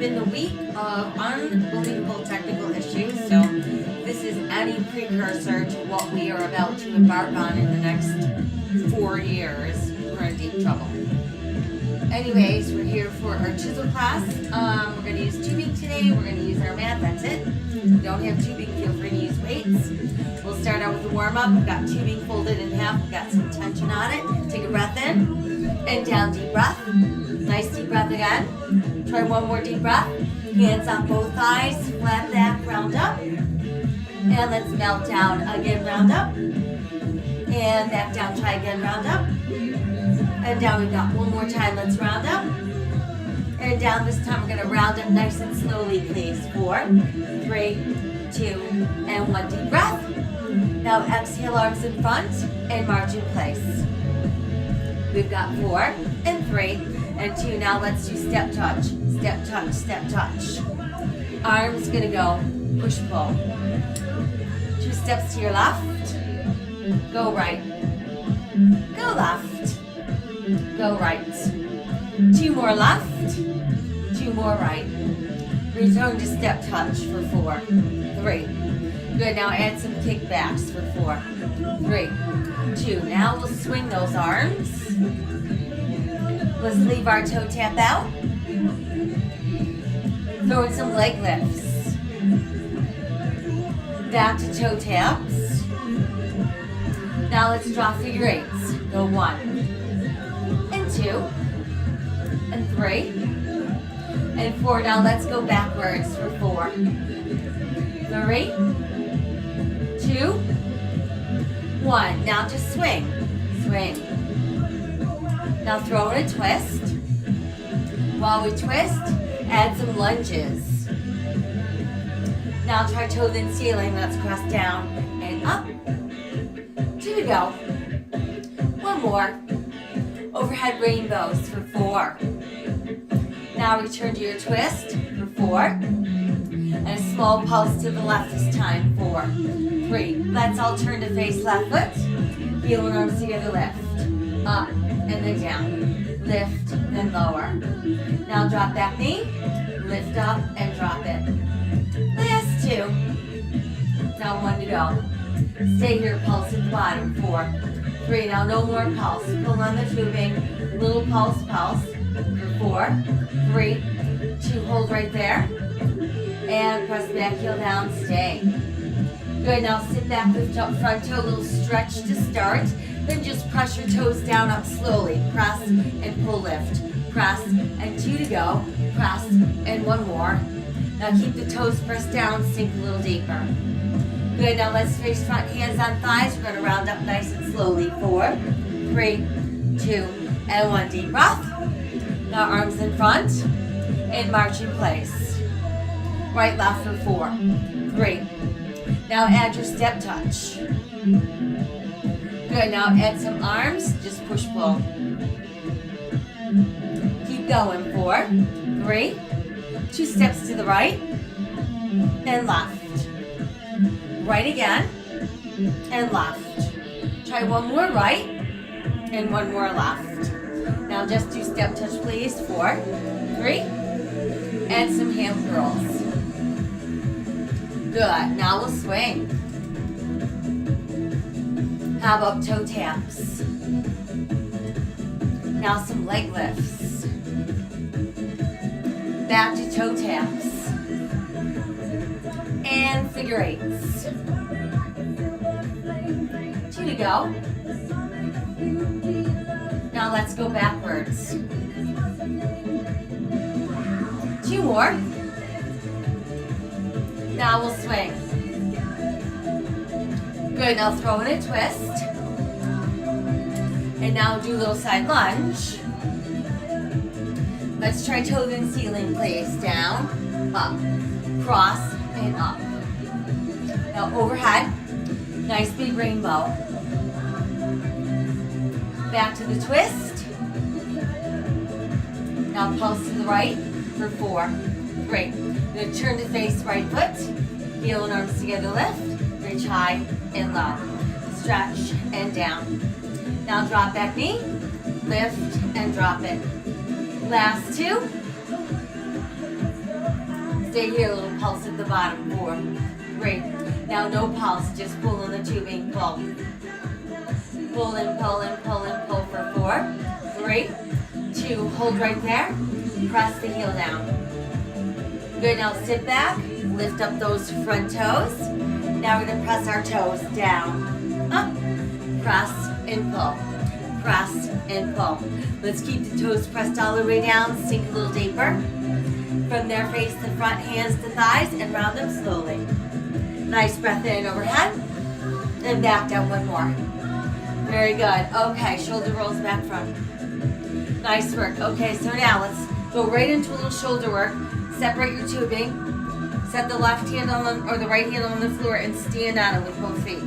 been the week of unbelievable technical issues, so this is any precursor to what we are about to embark on in the next 4 years. We're in deep trouble. Anyways, we're here for our Chizel class. We're going to use tubing today. We're going to use our mat, that's it. If you don't have tubing, feel free to use weights. We'll start out with the warm-up. We've got tubing folded in half. We've got some tension on it. Take a breath in and down, deep breath. Nice deep breath again. Try one more deep breath. Hands on both thighs, flat back, round up. And let's melt down again, round up. And back down, try again, round up. And down we got one more time, let's round up. And down this time, we're gonna round up nice and slowly, please. 4, 3, 2, and 1 deep breath. Now exhale, arms in front, and march in place. We've got 4, and 3, and 2. Now let's do step touch, step touch, step touch. Arms gonna go push pull. 2 steps to your left, go right, go left, go right. 2 more left, 2 more right. Return to step touch for 4, 3. Good, now add some kickbacks for 4, 3, 2. Now we'll swing those arms. Let's leave our toe tap out. Throw in some leg lifts. Back to toe taps. Now let's draw figure 8s. Go 1, and 2, and 3, and 4. Now let's go backwards for 4, 3, 2, 1. Now just swing, swing. Now throw in a twist. While we twist, add some lunges. Now try toe then ceiling. Let's cross down and up. 2 to go. 1 more. Overhead rainbows for 4. Now return to your twist for 4. And a small pulse to the left this time. 4, 3. Let's all turn to face left foot. Heel and arms together, lift. Up and then down. Lift, then lower. Now drop back knee. Lift up and drop it. Last 2. Now 1 to go. Stay here, pulse at the bottom. 4, 3. Now no more pulse. Pull on the tubing. Little pulse, pulse. For 4, 3, 2. Hold right there. And press back, heel down, stay. Good, now sit back, lift up front toe, a little stretch to start. Then just press your toes down up slowly. Press and pull, lift. Press and 2 to go. Press and 1 more. Now keep the toes pressed down, sink a little deeper. Good, now let's face front, hands on thighs. We're gonna round up nice and slowly. 4, 3, 2, and 1 deep breath. Now arms in front and march in place. Right, left for 4, 3. Now add your step touch. Good, now add some arms, just push pull. Keep going, 4, 3, 2 steps to the right, and left. Right again, and left. Try 1 more right, and 1 more left. Now just do step touch, please. 4, 3, and some hand curls. Good, now we'll swing. How about toe taps? Now some leg lifts. Back to toe taps. And figure 8s. 2 to go. Now let's go backwards. 2 more. Now we'll swing. Good, now throw in a twist. And now do a little side lunge. Let's try toe then ceiling, please. Down, up, cross, and up. Now overhead, nice big rainbow. Back to the twist. Now pulse to the right for 4. Great. Then turn to face right foot. Heel and arms together, lift. Reach high and low. Stretch and down. Now drop back knee. Lift and drop it. Last 2. Stay here, a little pulse at the bottom. 4, 3. Now no pulse, just pull on the tubing, pull. Pull and pull and pull and pull for 4, 3, 2. Hold right there. Press the heel down. Good, now sit back. Lift up those front toes. Now we're gonna press our toes down. Up. Press and pull. Press and pull. Let's keep the toes pressed all the way down. Sink a little deeper. From there, face the front, hands to thighs, and round them slowly. Nice breath in overhead. And back down one more. Very good. Okay, shoulder rolls back front. Nice work. Okay, so now let's go right into a little shoulder work. Separate your tubing. Set the left hand on or the right hand on the floor and stand on it with both feet.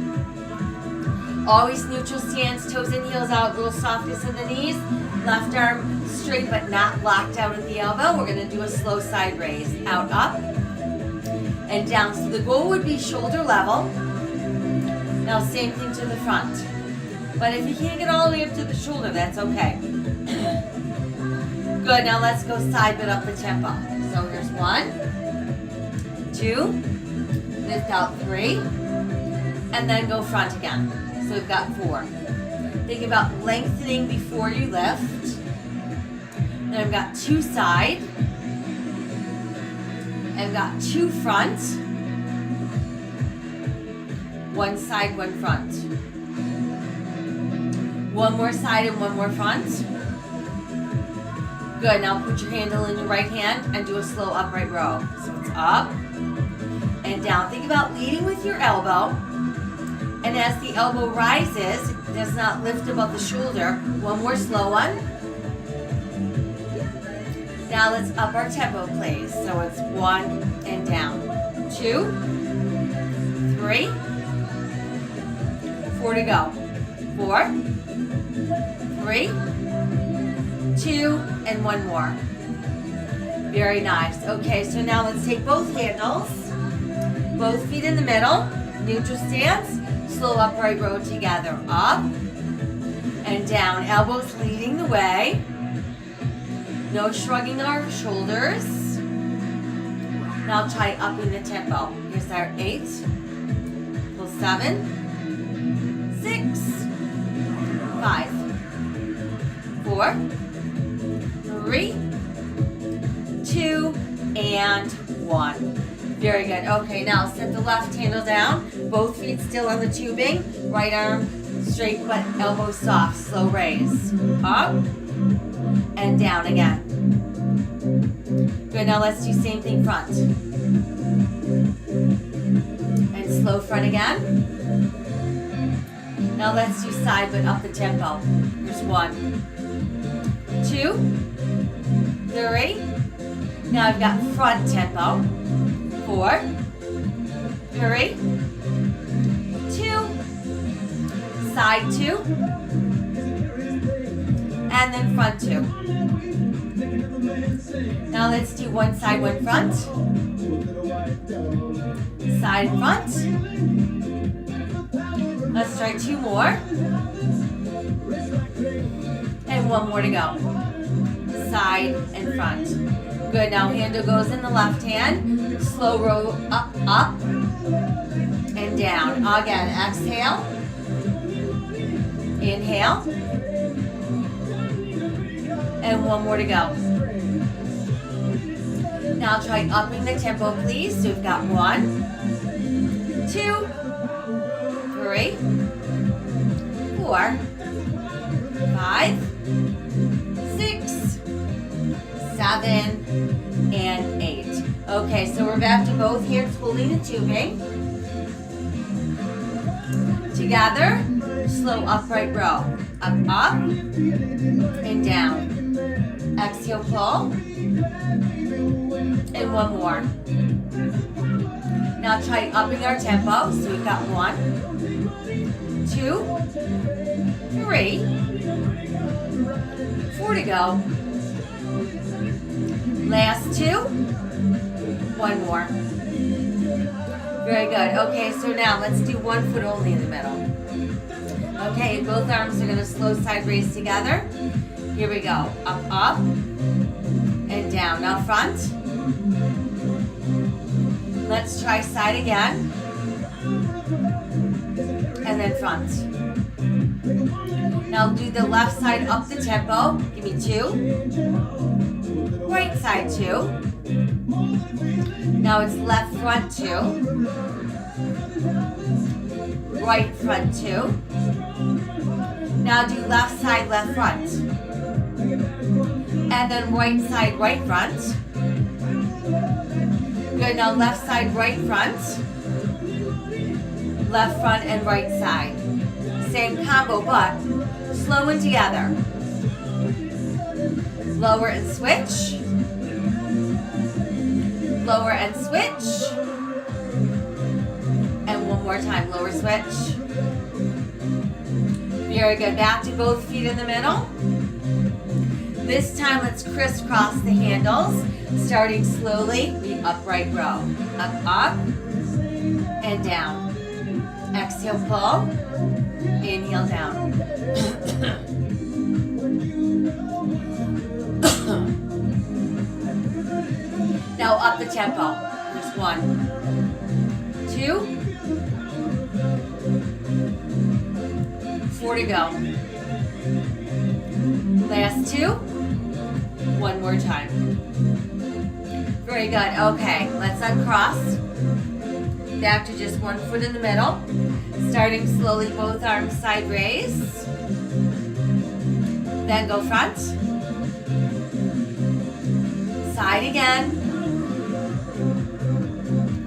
Always neutral stance, toes and heels out, little softness in the knees. Left arm straight but not locked out at the elbow. We're gonna do a slow side raise. Out, up, and down. So the goal would be shoulder level. Now same thing to the front. But if you can't get all the way up to the shoulder, that's okay. Good, now let's go side but up the tempo. So here's 1, 2, lift out 3, and then go front again. So we've got 4. Think about lengthening before you lift. Then I've got 2 side. I've got 2 front. 1 side, 1 front. 1 more side and 1 more front. Good, now put your handle in your right hand and do a slow upright row. So it's up and down. Think about leading with your elbow. And as the elbow rises, it does not lift above the shoulder. 1 more slow one. Now let's up our tempo, please. So it's 1 and down. 2, 3, 4 to go. 4, 3, 2, and 1 more. Very nice. Okay, so now let's take both handles, both feet in the middle, neutral stance, slow upright row together. Up and down, elbows leading the way. No shrugging our shoulders. Now try upping the tempo. Here's our 8, pull 7, 6, 5, 4, 3, 2, and 1. Very good. Okay, now set the left handle down. Both feet still on the tubing. Right arm straight but elbow soft. Slow raise. Up and down again. Good, now let's do same thing front. And slow front again. Now let's do side but up the tempo. Here's 1, 2, 3. Now I've got front tempo. 4, 3, 2, side 2, and then front 2. Now let's do 1 side, 1 front. Side, front. Let's try 2 more. And 1 more to go. Side and front. Good, now handle goes in the left hand. Slow row up, up, and down. Again, exhale. Inhale. And 1 more to go. Now try upping the tempo, please. So we've got 1, 2, 3, 4, 5, 6, 7, and 8. Okay, so we're back to both hands holding the tubing. Together, slow upright row. Up, up, and down. Exhale, pull. And 1 more. Now try upping our tempo. So we've got 1, 2, 3, 4 to go. Last 2. 1 more. Very good. Okay, so now let's do 1 foot only in the middle. Okay, both arms are going to slow side raise together. Here we go. Up, up, and down. Now front. Let's try side again. And then front. Now do the left side up the tempo. Give me 2. Right side 2. Now it's left front 2. Right front 2. Now do left side left front. And then right side right front. Good, now left side right front. Left front and right side. Same combo, but slow and together. Lower and switch. Lower and switch. And one more time, lower switch. Very good. Back to both feet in the middle. This time, let's crisscross the handles. Starting slowly, the upright row. Up, up, and down. Exhale, pull. Inhale, down. Now up the tempo. There's 1, 2, 4 to go. Last 2. One more time. Very good. Okay, let's uncross. Back to just 1 foot in the middle. Starting slowly, both arms side raise. Then go front. Side again.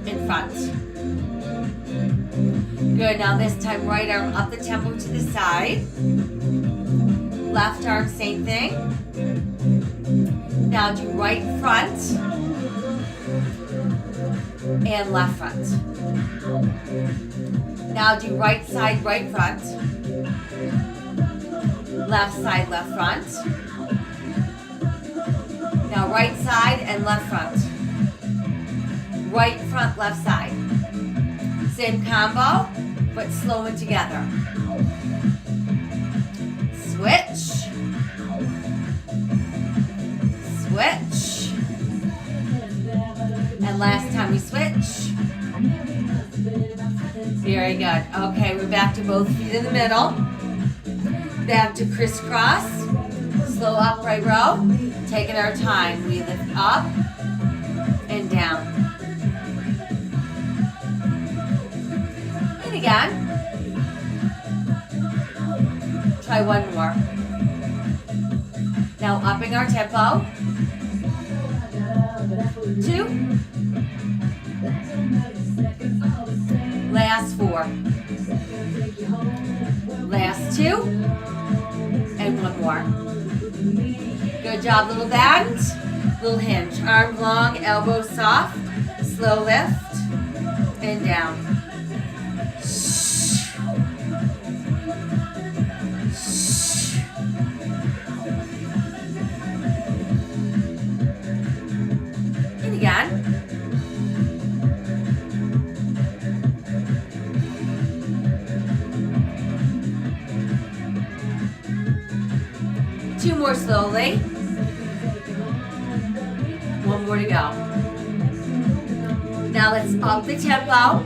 In front. Good, now this time right arm up the tempo to the side. Left arm, same thing. Now do right front and left front. Now do right side, right front. Left side, left front. Now right side and left front. Right front, left side. Same combo, but slow it together. Switch. Switch. And last time we switch. Very good. Okay, we're back to both feet in the middle. Back to crisscross. Slow upright row. Taking our time. We lift up and down. And again. Try one more. Now upping our tempo. 2. Last 4. Last 2. And one more. Good job, little bend, little hinge. Arm long, elbow soft. Slow lift and down. And again. Two more slowly. One more to go. Now let's up the tempo.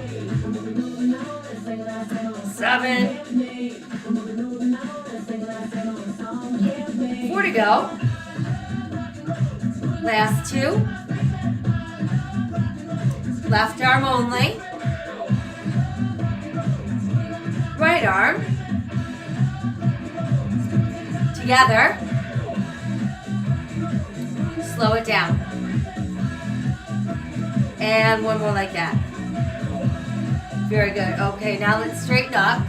7. 4 to go. Last 2. Left arm only. Right arm. Together. Slow it down. And one more like that. Very good. Okay, now let's straighten up.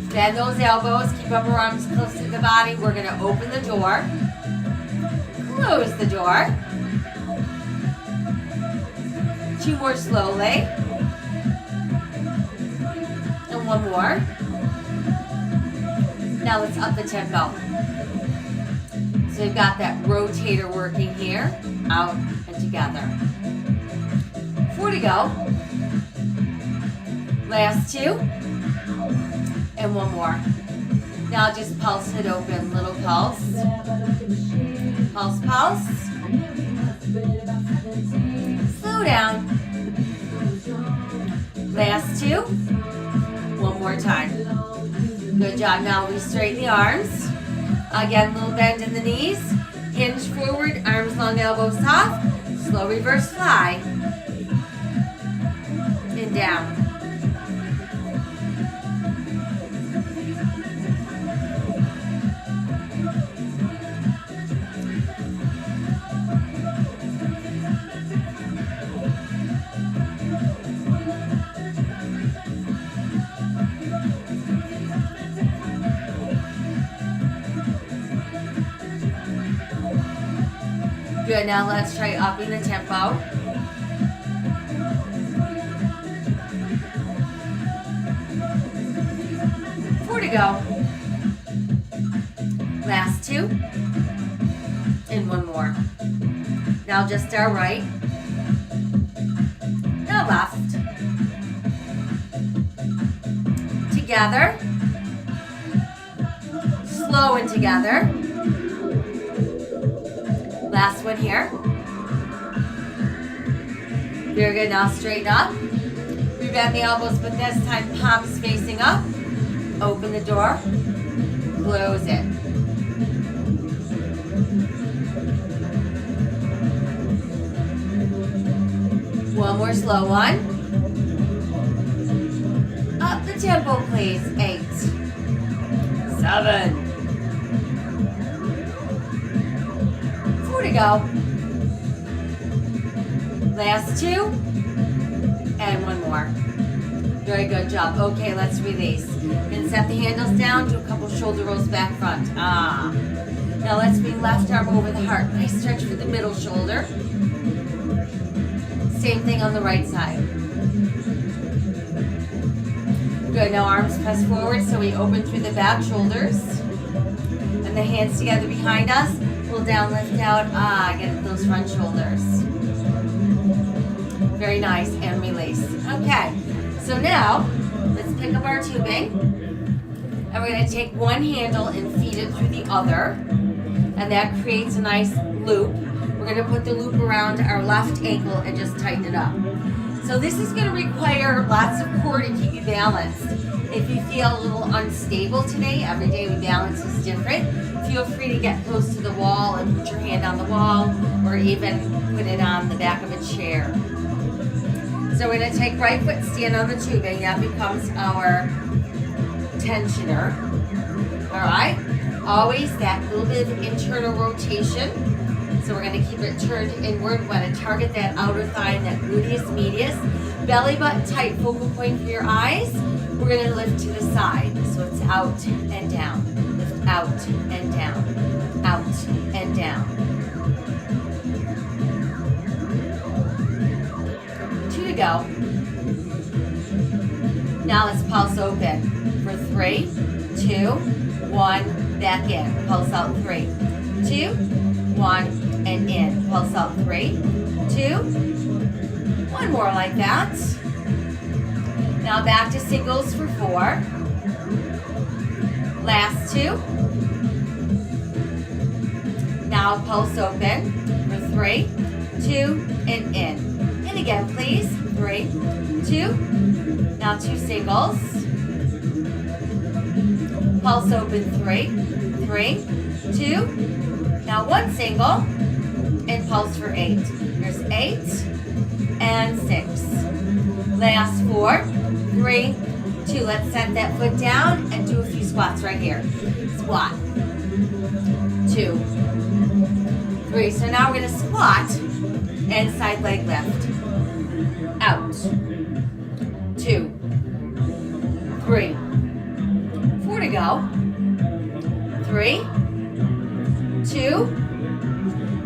Bend those elbows. Keep upper arms close to the body. We're going to open the door. Close the door. 2 more slowly. And one more. Now let's up the tempo. So we've got that rotator working here, out and together. 4 to go. Last 2. And one more. Now just pulse it open, little pulse. Pulse, pulse. Slow down. Last 2. One more time. Good job. Now we straighten the arms. Again, little bend in the knees. Hinge forward, arms long, elbows soft. Slow reverse fly. And down. Good, now let's try upping the tempo. Four to go. Last 2. And one more. Now just our right. Now left. Together. Slow and together. Last one here. Very good. Now straighten up. We bend the elbows, but this time palms facing up. Open the door. Close it. One more slow one. Up the tempo, please. 8, 7. To go. Last 2 and one more. Very good job. Okay, let's release. Then set the handles down, do a couple shoulder rolls back front. Now let's bring left arm over the heart. Nice stretch for the middle shoulder. Same thing on the right side. Good. Now arms press forward so we open through the back shoulders. And the hands together behind us. Pull down, lift out. Get those front shoulders. Very nice. And release. Okay. So now, let's pick up our tubing. And we're going to take one handle and feed it through the other. And that creates a nice loop. We're going to put the loop around our left ankle and just tighten it up. So this is going to require lots of core to keep you balanced. If you feel a little unstable today, every day we balance is different. Feel free to get close to the wall and put your hand on the wall or even put it on the back of a chair. So we're going to take right foot, stand on the tubing. That becomes our tensioner. All right? Always that little bit of internal rotation. So we're going to keep it turned inward. We want to target that outer thigh and that gluteus medius. Belly button tight, focal point for your eyes. We're going to lift to the side. So it's out and down. Lift out and down. Out and down. 2 to go. Now let's pulse open for 3, 2, 1. Back in. Pulse out 3, 2, 1, and in. Pulse out 3, 2. One more like that. Now back to singles for 4. Last 2. Now pulse open for 3, 2, and in. And again, please. 3, 2. Now 2 singles. Pulse open 3, 3, 2. Now 1 single. And pulse for 8. There's 8 and 6. Last 4, 3, 2. Let's set that foot down and do a few squats right here. Squat. 2, 3. So now we're going to squat and side leg lift. Out. 2, 3, 4 to go. 3, 2,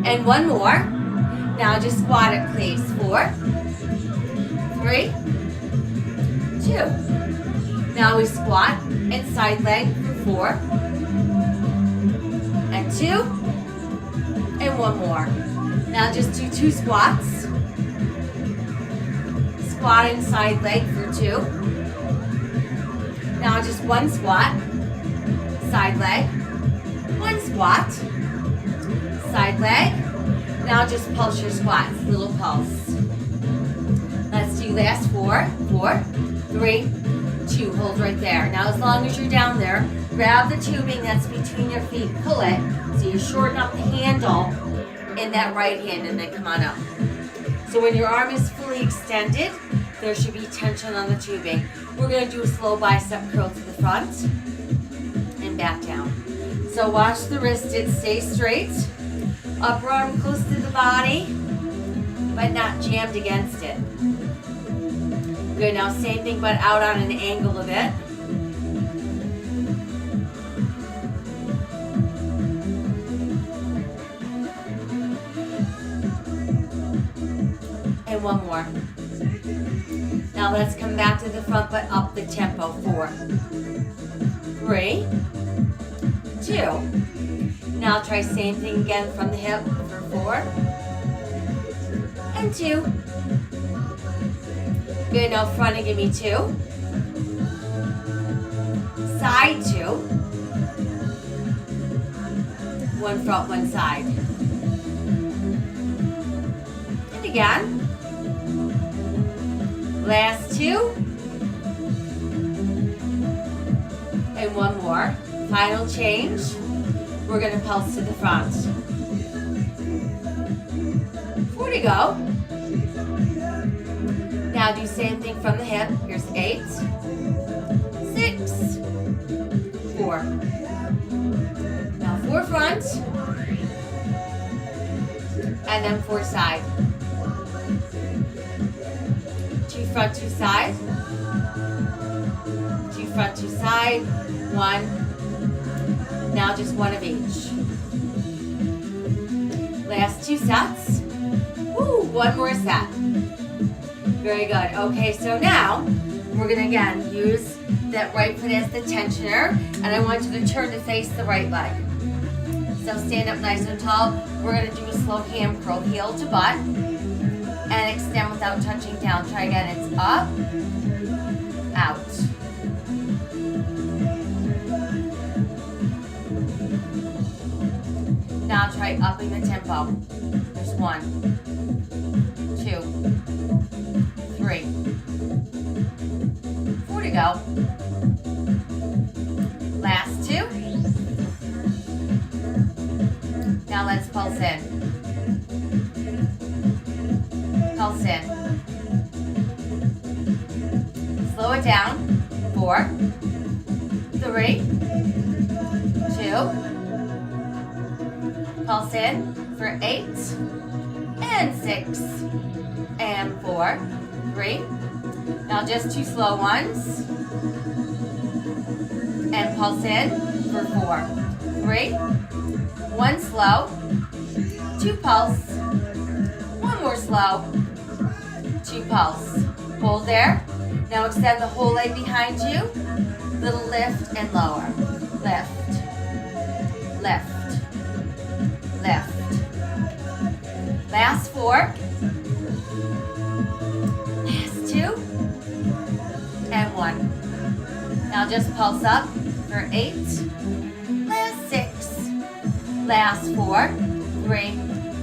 and one more. Now just squat it, please. 4, 3, 2. Now we squat and side leg for 4, and 2, and one more. Now just do 2 squats. Squat and side leg for 2. Now just 1 squat, side leg, 1 squat, side leg. Now just pulse your squats, little pulse. Let's do last 4, 4, 3, 2, hold right there. Now as long as you're down there, grab the tubing that's between your feet, pull it, so you shorten up the handle in that right hand and then come on up. So when your arm is fully extended, there should be tension on the tubing. We're gonna do a slow bicep curl to the front and back down. So watch the wrist, it stays straight. Upper arm close to the body, but not jammed against it. Good, now same thing but out on an angle a bit. And one more. Now let's come back to the front but up the tempo. 4, 3, 2. Now try same thing again from the hip for 4 and 2. Good, now front and give me 2. Side 2. One front, one side. And again. Last 2. And one more. Final change. We're going to pulse to the front. 4 to go. Now do same thing from the hip. Here's 8, 6, 4. Now 4 front. And then 4 side. 2 front, 2 side. 2 front, 2 side. 1. Now just 1 of each. Last 2 sets. Woo, 1 more set. Very good. Okay, so now we're gonna again use that right foot as the tensioner, and I want you to turn to face the right leg. So stand up nice and tall. We're gonna do a slow ham curl, heel to butt, and extend without touching down. Try again. It's up, out. Now try upping the tempo. There's 1, 2, 3, 4 to go. Last 2. Now let's pulse in. Pulse in. Slow it down. 4, 3, 2. Pulse in for 8 and 6 and 4, 3. Now just 2 slow ones. And pulse in for 4, 3. 1 slow. 2 pulse. 1 more slow. 2 pulse. Hold there. Now extend the whole leg behind you. Little lift and lower. Lift. Lift. Lift. Last 4. Last 2. And 1. Now just pulse up for 8. Last 6. Last 4. 3,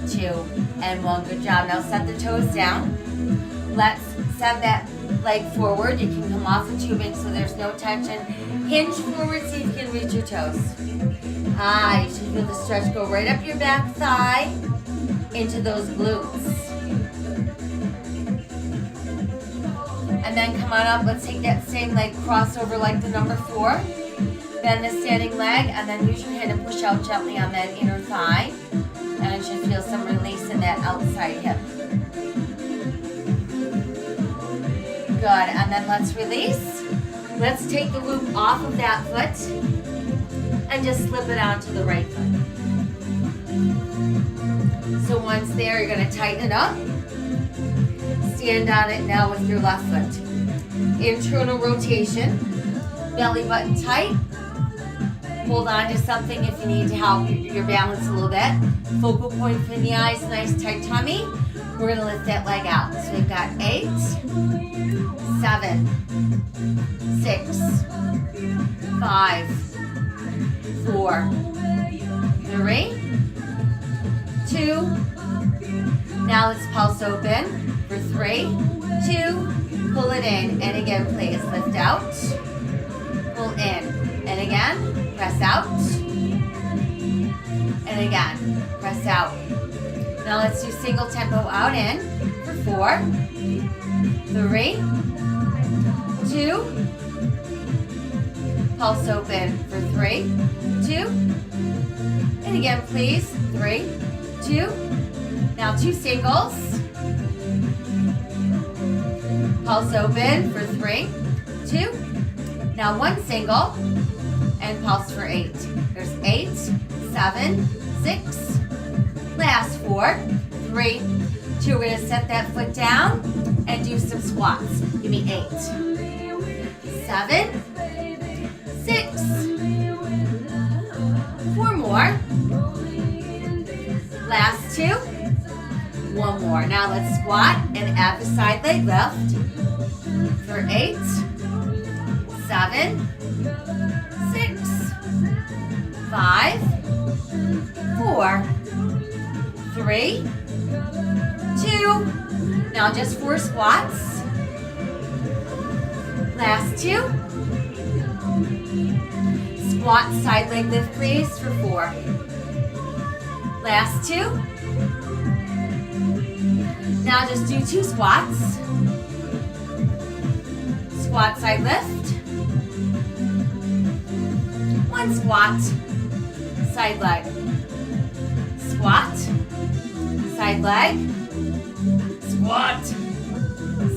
2, and 1. Good job. Now set the toes down. Let's set that leg forward. You can come off the tubing so there's no tension. Hinge forward, see if you can reach your toes. You should feel the stretch go right up your back thigh into those glutes. And then come on up. Let's take that same leg, cross over like the number 4. Bend the standing leg, and then use your hand and push out gently on that inner thigh. And you should feel some release in that outside hip. Good, and then let's release. Let's take the loop off of that foot and just slip it onto the right foot. So once there, you're going to tighten it up. Stand on it now with your left foot. Internal rotation, belly button tight. Hold on to something if you need to help your balance a little bit. Focal point for the eyes, nice tight tummy. We're going to lift that leg out. So we've got 8, 7, 6, 5, 4, 3, 2. Now let's pulse open for 3, 2. Pull it in. And again, again, please. Lift out. Pull in. And again, press out. And again, press out. Now let's do single tempo out in for 4, 3, 2. Pulse open for 3, 2. And again, please. 3, 2. Now 2 singles. Pulse open for 3, 2. Now 1 single and pulse for 8. There's 8, 7, 6. Last 4, 3, 2. We're going to set that foot down and do some squats. Give me 8, 7, 6. 4 more. Last 2. 1 more. Now let's squat and add the side leg lift for 8, 7, 6, 5, 4, 3, 2. Now just 4 squats. Last 2. Squat, side leg lift, please, for 4. Last 2. Now just do 2 squats. Squat, side lift. 1 squat, side leg. Squat, side leg. Squat,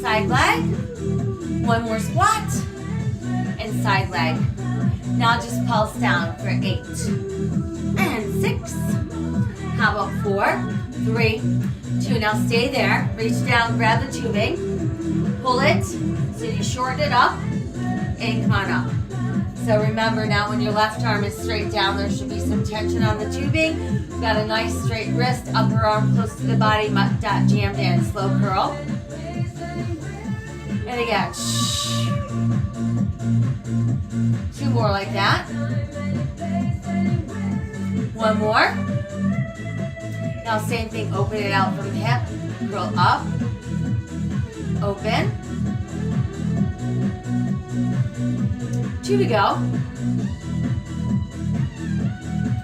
side leg. 1 more squat and side leg. Now just pulse down for 8 and 6. How about 4, 3, 2. Now stay there. Reach down, grab the tubing, pull it so you shorten it up and come on up. So remember now when your left arm is straight down, there should be some tension on the tubing. You've got a nice straight wrist, upper arm close to the body, dot jammed in, slow curl. And again, 2 more like that. 1 more. Now same thing, open it out from the hip, curl up, open. 2 to go.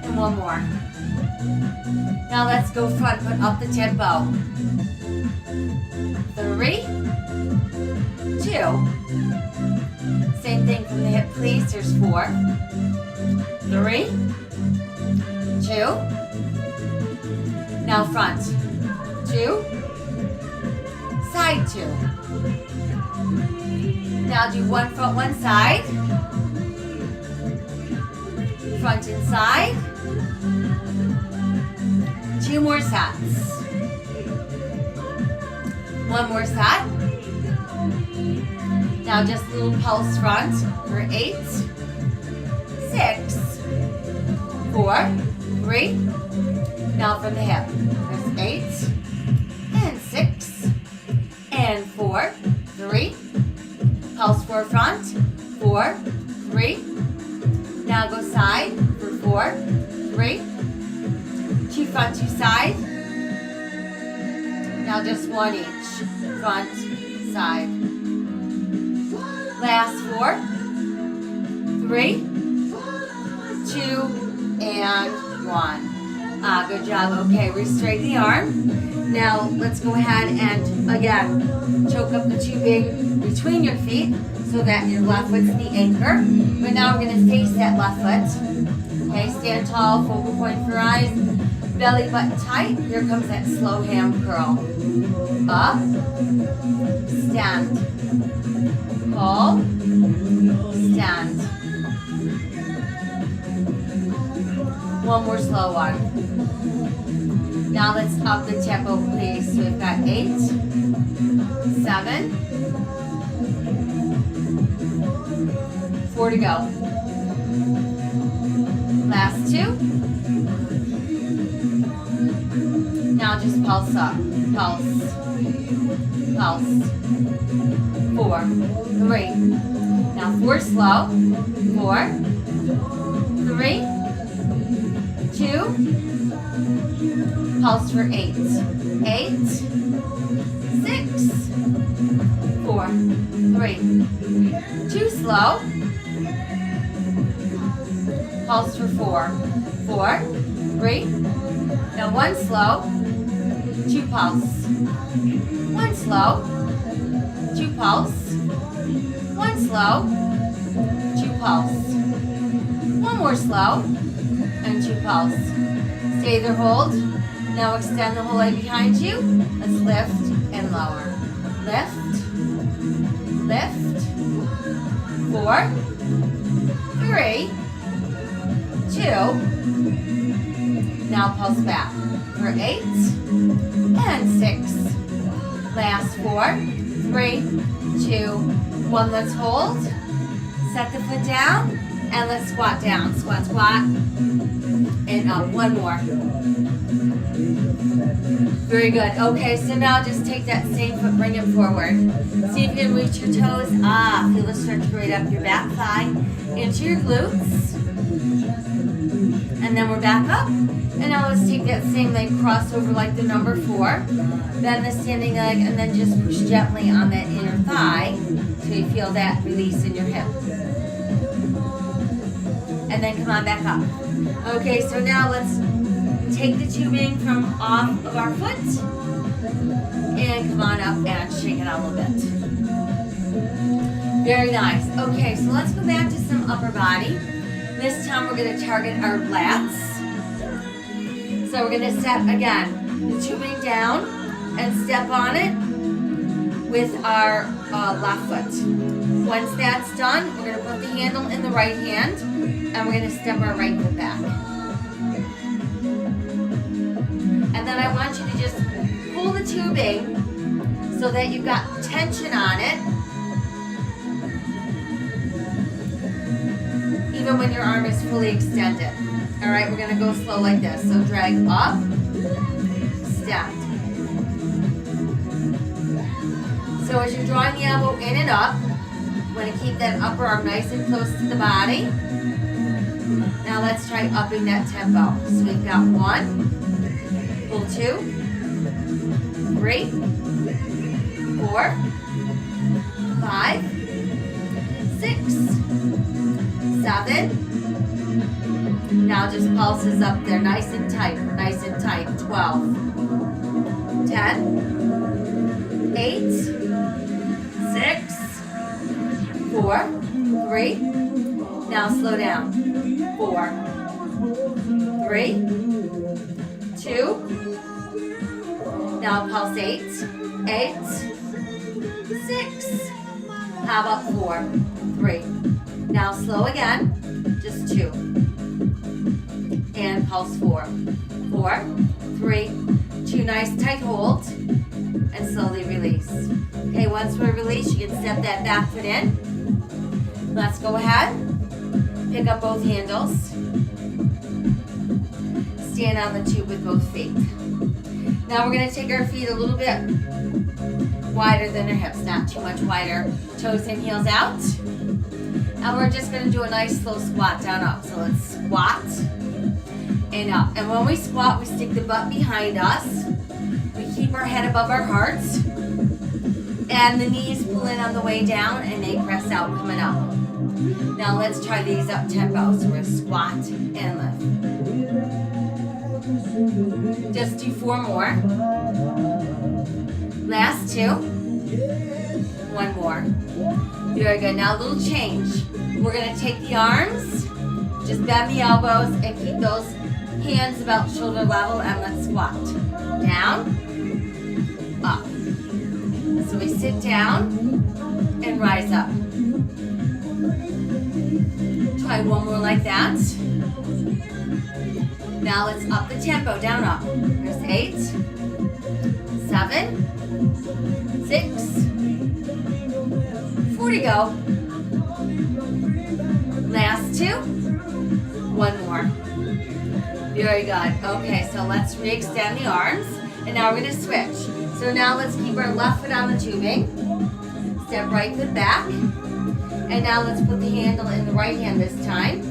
And 1 more. Now let's go front, put up the tempo. 3, 2. Same thing from the hip, please. There's 4, 3, 2. Now front, 2, side 2. Now do 1 front, 1 side. Front and side. 2 more sets. 1 more set. Now just a little pulse front for 8, 6, 4, 3. Now from the hip. There's 8 and 6 and 4, 3. Pulse 4 front, 4, 3. Now go side for 4, 3. 2 front, 2 side. Now just 1 each. Front, side. Last 4, 3, 2, and 1. Good job. Okay, re-straighten the arm. Now let's go ahead and again choke up the tubing between your feet so that your left foot's the anchor. But now we're going to face that left foot. Okay, stand tall, focal point for eyes, belly button tight. Here comes that slow ham curl. Up, stand, pull, stand. 1 more slow one. Now let's up the tempo, please. So we've got 8, 7, 4 to go. Last 2. Now just pulse up. Pulse. Pulse. 4, 3. Now 4 slow. 4, 3, 2. Pulse for 8, 8, 6, 4, 3, 2 slow. Pulse for 4, 4, 3. Now 1 slow, 2 pulse. 1 slow, 2 pulse. 1 slow, 2 pulse. 1 more slow, and 2 pulse. Stay there, hold. Now extend the whole leg behind you. Let's lift and lower. Lift, lift. 4, 3, 2. Now pulse back for 8 and 6. Last 4, 3, 2, 1. Let's hold. Set the foot down and let's squat down. Squat, squat, and up. 1 more. Very good. Okay, so now just take that same foot, bring it forward. See if you can reach your toes. Feel the stretch right up your back thigh into your glutes. And then we're back up. And now let's take that same leg, cross over like the number 4. Then the standing leg, and then just push gently on that inner thigh so you feel that release in your hip. And then come on back up. Okay, so now let's take the tubing from off of our foot and come on up and shake it out a little bit. Very nice. Okay, so let's go back to some upper body. This time we're going to target our lats. So we're going to step again, the tubing down and step on it with our left foot. Once that's done, we're going to put the handle in the right hand and we're going to step our right foot back. And then I want you to just pull the tubing so that you've got tension on it, even when your arm is fully extended. All right, we're gonna go slow like this. So drag up, extend. So as you're drawing the elbow in and up, you wanna keep that upper arm nice and close to the body. Now let's try upping that tempo. So we've got 1, pull 2, 3, 4, 5, 6, 7. Now just pulses up there, nice and tight, 12, 10, 8, 6, 4, 3. Now slow down, 4, 3, 2. Now pulse 8, 6. How about 4, 3. Now slow again, just 2. And pulse 4, 4, 3, 2. Nice tight hold and slowly release. Okay, once we release, you can step that back foot in. Let's go ahead, pick up both handles, stand on the tube with both feet. Now we're going to take our feet a little bit wider than our hips, not too much wider. Toes in, heels out. And we're just going to do a nice slow squat down up. So let's squat and up. And when we squat, we stick the butt behind us. We keep our head above our heart. And the knees pull in on the way down and they press out coming up. Now let's try these up tempo. So we're squat and lift. Just do 4 more. Last 2. 1 more. Very good. Now a little change. We're going to take the arms, just bend the elbows and keep those hands about shoulder level and let's squat. Down, up. So we sit down and rise up. Try 1 more like that. Now let's up the tempo, down, up. There's 8, 7, 6, 4 to go. Last 2. 1 more. Very good. Okay, so let's re-extend the arms. And now we're going to switch. So now let's keep our left foot on the tubing. Step right foot back. And now let's put the handle in the right hand this time.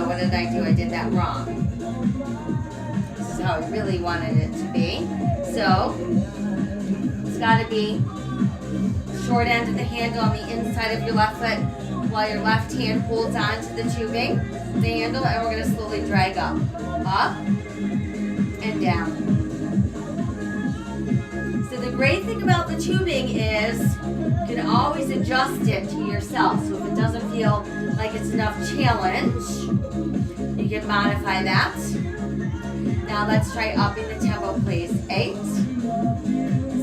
What did I do? I did that wrong. This is how I really wanted it to be. So, got to be short end of the handle on the inside of your left foot while your left hand holds on to the tubing, the handle, and we're going to slowly drag up, and down. So the great thing about the tubing is you can always adjust it to yourself. So if it doesn't feel like it's enough challenge, you can modify that. Now let's try upping the tempo, please. 8,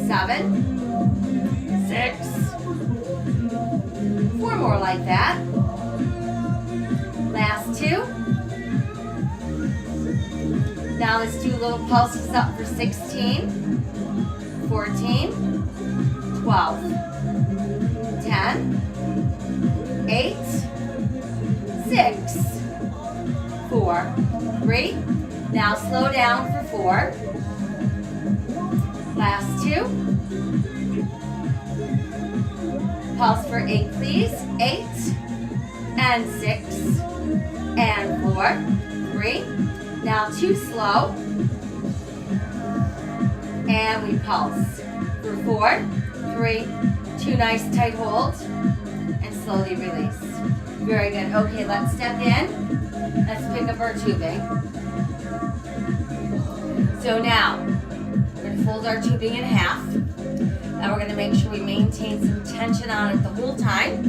7, 6, 4 more like that. Last 2. Now let's do little pulses up for 16, 14, 12, 10, 8, 6, 4, 3. Now slow down for 4. Last 2. Pulse for 8, please. 8 and 6 and 4, 3. Now 2 slow. And we pulse for 4, 3, 2 nice tight holds, and slowly release. Very good. Okay, let's step in. Let's pick up our tubing. So now, we're going to fold our tubing in half. And we're going to make sure we maintain some tension on it the whole time.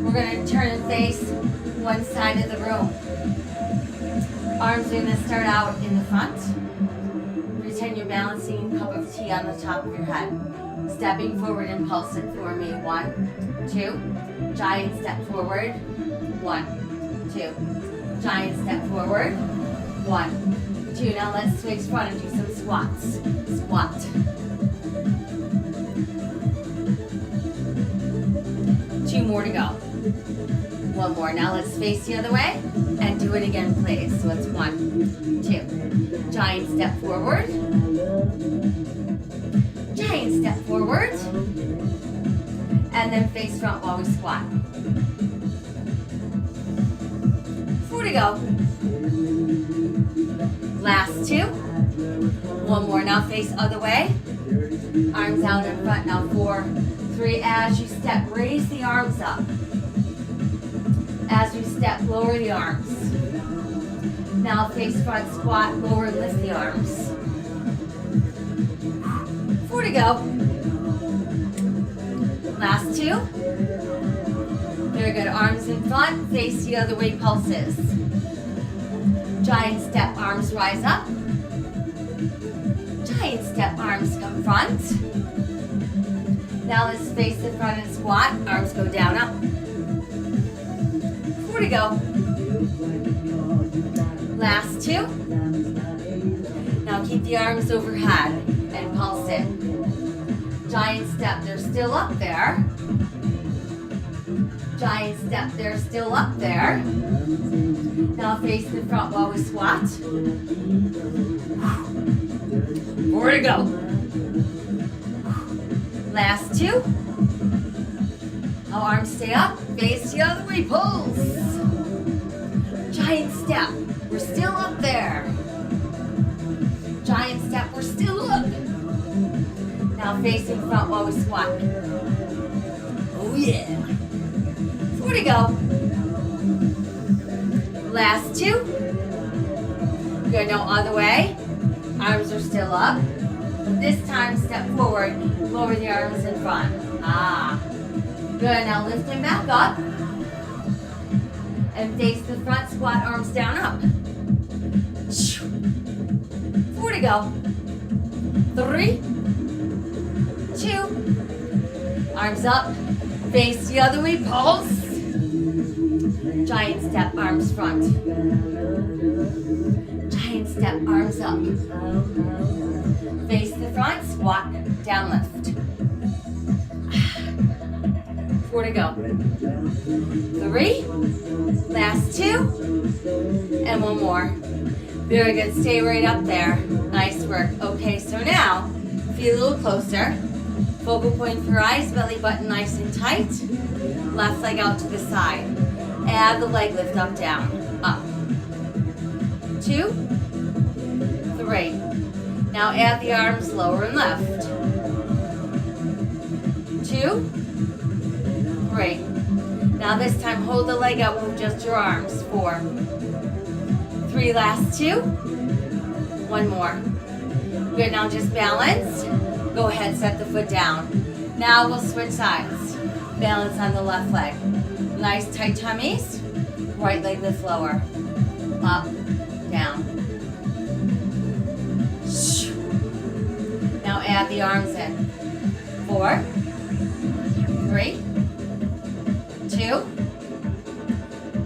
We're going to turn and face one side of the room. Arms are going to start out in the front. Pretend you're balancing a cup of tea on the top of your head. Stepping forward and pulse it for me. 1, 2. Giant step forward. 1, 2. Giant step forward. 1, 2. Now let's switch front and do some squats. Squat. Two more to go. One more. Now let's face the other way and do it again, please. So it's 1, 2. Giant step forward. Giant step forward. And then face front while we squat. 4 to go. Last 2. One more. Now face other way. Arms out in front. Now 4, 3. As you step, raise the arms up. As you step, lower the arms. Now face front squat, lower and lift the arms. 4 to go. Last 2. Very good. Arms in front, face the other way, pulses. Giant step, arms rise up. Giant step, arms come front. Now let's face the front and squat. Arms go down, up. 4 to go. Last 2. Now keep the arms overhead and pulse it. Giant step, they're still up there. Giant step, they're still up there. Now face the front while we squat. 4 to go. Last 2. Now arms stay up, face the other way, pulse. Giant step, we're still up there. Giant step, we're still up. Now facing front while we squat. Oh yeah. 4 to go. Last 2. Good, now other way. Arms are still up. But this time step forward, lower the arms in front. Good, now lift them back up. And face the front, squat, arms down, up. 4 to go. 3, 2. Arms up. Face the other way, pulse. Giant step, arms front. Giant step, arms up. Face the front, squat, down, lift. 4 to go. 3. Last 2. And one more. Very good. Stay right up there. Nice work. Okay, so now, feel a little closer. Focal point for eyes, belly button nice and tight. Left leg out to the side. Add the leg lift up, down, up. 2, 3. Now add the arms lower and left. 2, 3. Now this time, hold the leg out with just your arms. 4, 3, last 2. 1 more. Good, now just balance. Go ahead, set the foot down. Now we'll switch sides. Balance on the left leg. Nice tight tummies. Right leg lift lower. Up, down. Now add the arms in. 4, 3, 2.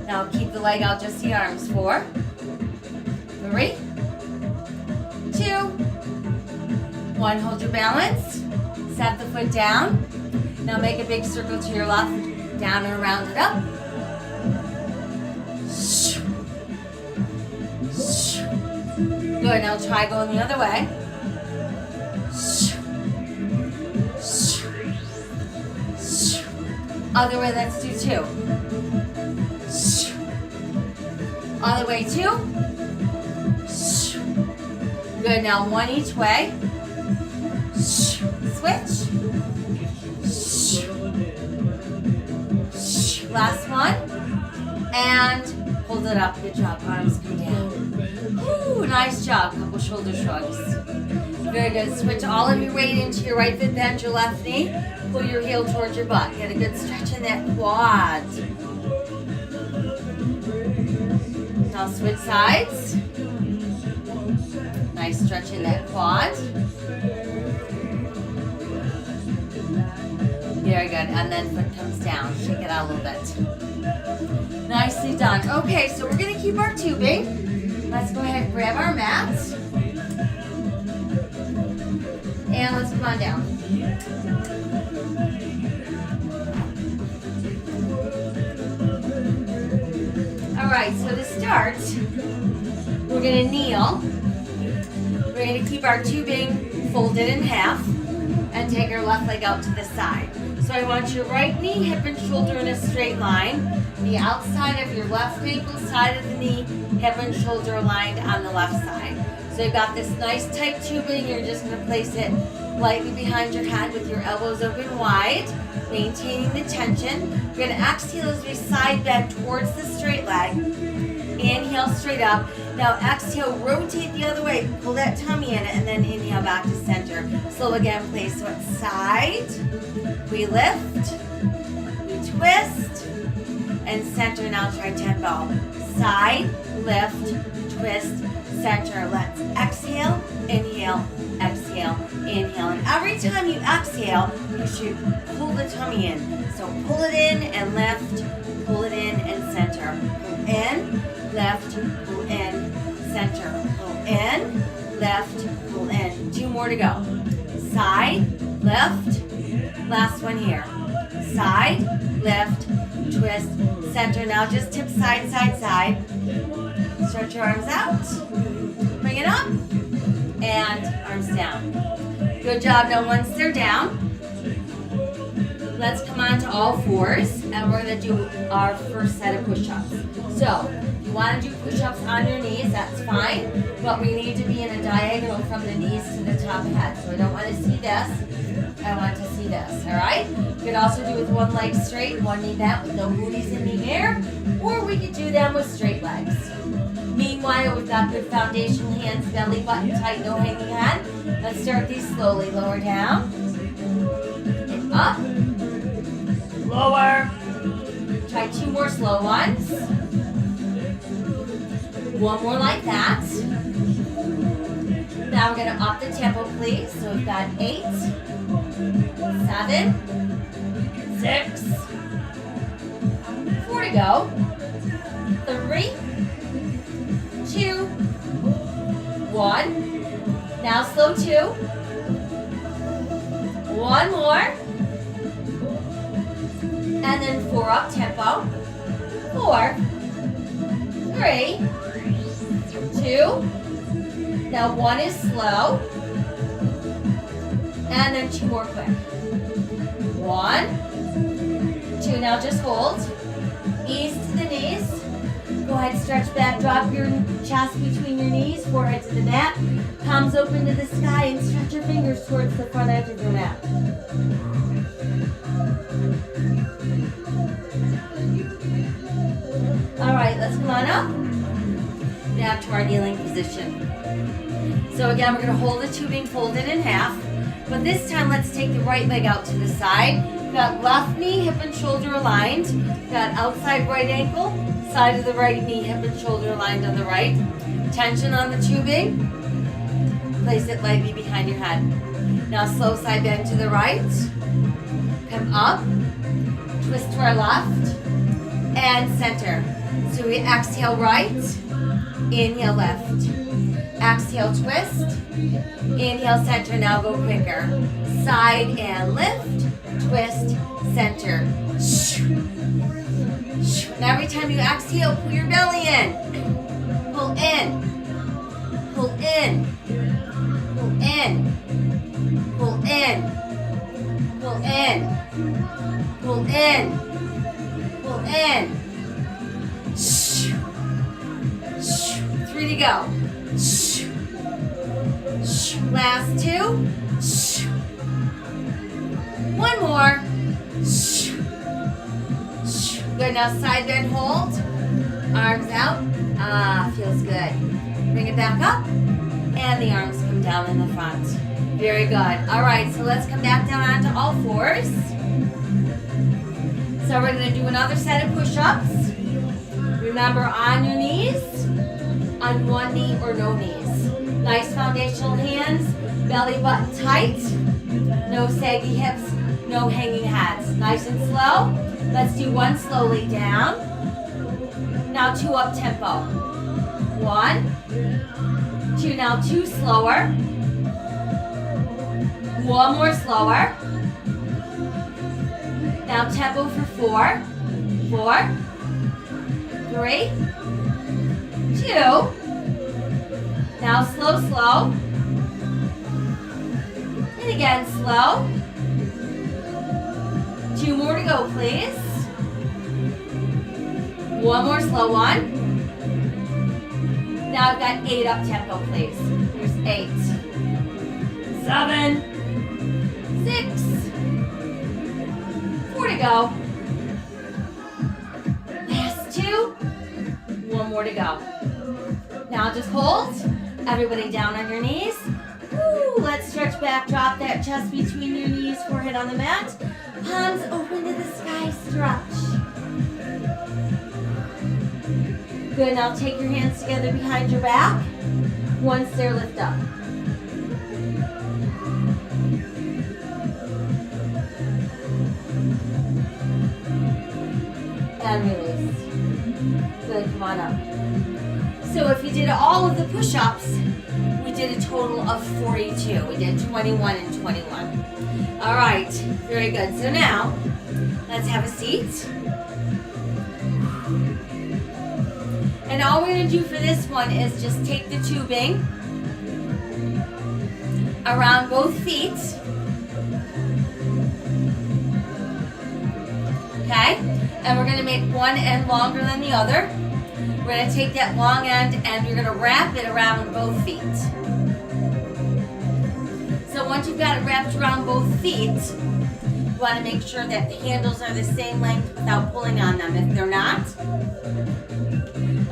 Now keep the leg out, just the arms. 4, 3, 2, 1. Hold your balance. Set the foot down. Now make a big circle to your left. Down and round it up. Good, now try going the other way. Other way, let's do 2. Other way, 2. Good, now 1 each way. Switch. Last one. And hold it up. Good job. Arms come down. Ooh, nice job. Couple shoulder shrugs. Very good. Switch all of your weight into your right foot, bend your left knee. Pull your heel towards your butt. Get a good stretch in that quad. Now switch sides. Nice stretch in that quad. Very good. And then foot comes down. Shake it out a little bit. Nicely done. Okay, so we're going to keep our tubing. Let's go ahead and grab our mats. And let's come on down. All right, so to start, we're going to kneel. We're going to keep our tubing folded in half and take our left leg out to the side. So I want your right knee, hip, and shoulder in a straight line. The outside of your left ankle, side of the knee, hip and shoulder aligned on the left side. So you've got this nice tight tubing. You're just going to place it lightly behind your head with your elbows open wide, maintaining the tension. You're going to exhale as we side bend towards the straight leg. Inhale straight up. Now exhale, rotate the other way. Pull that tummy in, and then inhale back to center. Slow again, please. So it's side. We lift. We twist. And center. Now try tempo. Side, lift, twist, center. Let's exhale, inhale, exhale, inhale. And every time you exhale, you should pull the tummy in. So pull it in and lift, pull it in and center. Pull in, lift, pull in, center. Pull in, lift, pull in. 2 more to go. Side, lift. Last one here. Side, lift, twist, center. Now just tip side, side, side. Stretch your arms out. Bring it up. And arms down. Good job. Now once they're down, let's come on to all fours. And we're going to do our first set of push-ups. So if you want to do push-ups on your knees, that's fine. But we need to be in a diagonal from the knees to the top head. So I don't want to see this. I want to see this, all right? You could also do with one leg straight, one knee bent with no booties in the air, or we could do them with straight legs. Meanwhile, we've got good foundation, hands, belly button tight, no hanging head. Let's start these slowly. Lower down, and up, lower. Try 2 more slow ones. 1 more like that. Now we're going to up the tempo, please. So we've got 8, 7, 6, 4 to go. 3, 2, 1. Now slow 2. 1 more. And then 4 up tempo. 4, 3, 2. Now 1 is slow. And then 2 more quick. 1, 2. Now just hold. Ease to the knees. Go ahead, stretch back, drop your chest between your knees, forehead to the mat, palms open to the sky, and stretch your fingers towards the front edge of your mat. All right, let's come on up. Back to our kneeling position. So again, we're going to hold the tubing folded in half, but this time let's take the right leg out to the side. Got left knee, hip and shoulder aligned. Got outside right ankle, side of the right knee, hip and shoulder aligned on the right. Tension on the tubing. Place it lightly behind your head. Now slow side bend to the right. Come up. Twist to our left. And center. So we exhale right. Inhale left. Exhale twist. Inhale center. Now go quicker. Side and lift. Twist. Center. And every time you exhale, pull your belly in. Pull in. Pull in. Pull in. Pull in. Pull in. Pull in. Pull in. 3 to go. Last 2. 1 more. Good, now side bend hold. Arms out. Feels good. Bring it back up. And the arms come down in the front. Very good. All right, so let's come back down onto all fours. So we're going to do another set of push-ups. Remember, on your knees, on one knee or no knees. Nice foundational hands, belly button tight, no saggy hips, no hanging heads. Nice and slow. Let's do 1 slowly down. Now 2 up tempo. 1, 2, now 2 slower. 1 more slower. Now tempo for 4. 4, 3, 2. Now slow, slow. And again, slow. 2 more to go, please. 1 more slow one. Now I've got 8 up tempo, please. Here's 8. 7. 6. 4 to go. Last 2. 1 more to go. Now just hold. Everybody down on your knees. Woo, let's stretch back. Drop that chest between your knees, forehead on the mat. Palms open to the sky, stretch. Good, now take your hands together behind your back. 1 stair lift up. And release. Good, come on up. So if you did all of the push-ups, we did a total of 42. We did 21 and 21. All right, very good. So now, let's have a seat. And all we're going to do for this one is just take the tubing around both feet. Okay? And we're going to make one end longer than the other. We're going to take that long end and you're going to wrap it around both feet. So once you've got it wrapped around both feet, you want to make sure that the handles are the same length without pulling on them. If they're not,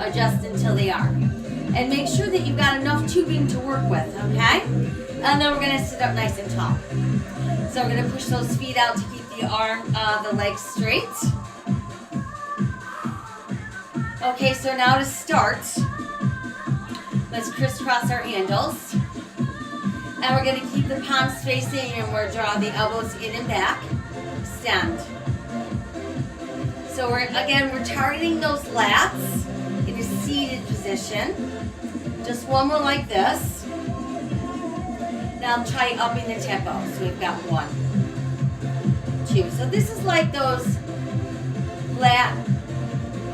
adjust until they are. And make sure that you've got enough tubing to work with, okay? And then we're going to sit up nice and tall. So we're going to push those feet out to keep the legs straight. Okay, so now to start, let's crisscross our handles. And we're going to keep the palms facing and we'll draw the elbows in and back. Extend. So we're targeting those lats in a seated position. Just one more like this. Now try upping the tempo. So we've got 1, 2. So this is like those lat